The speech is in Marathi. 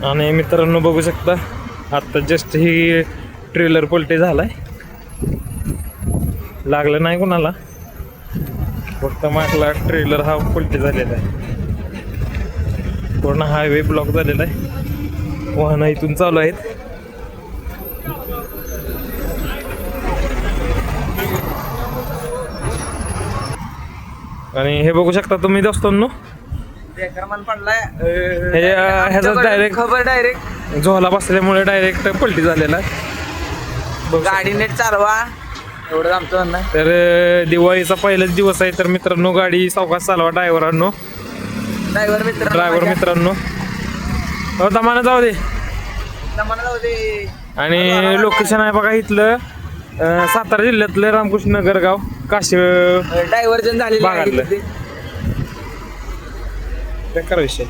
आणि मित्रांनो बघू शकता आत्ता जस्ट ही ट्रेलर पलटी झालाय, लागलं नाही कोणाला, फक्त मागला ट्रेलर हा पलटी झालेला आहे. पूर्ण हायवे ब्लॉक झालेला आहे, वाहनं इथून चालू आहेत. आणि हे बघू शकता तुम्ही दोस्तांनो, ह्याचा डायरेक्ट झोला बसल्यामुळे डायरेक्ट पलटी झालेला आहे. गाडी नीट चालवा एवढं आमचं म्हणणं आहे. तर दिवाळीचा पहिलाच दिवस आहे, तर मित्रांनो गाडी सावकाश चालवा ड्रायव्हरांनो, ड्रायव्हर मित्रांनो. हो दमानं जाऊ दे. आणि लोकेशन आहे बघा इथलं सातारा जिल्ह्यातलं रामकृष्ण नगर गाव, काशी डायव्हर्जन झालेलं भागातलं. बेकार विषय.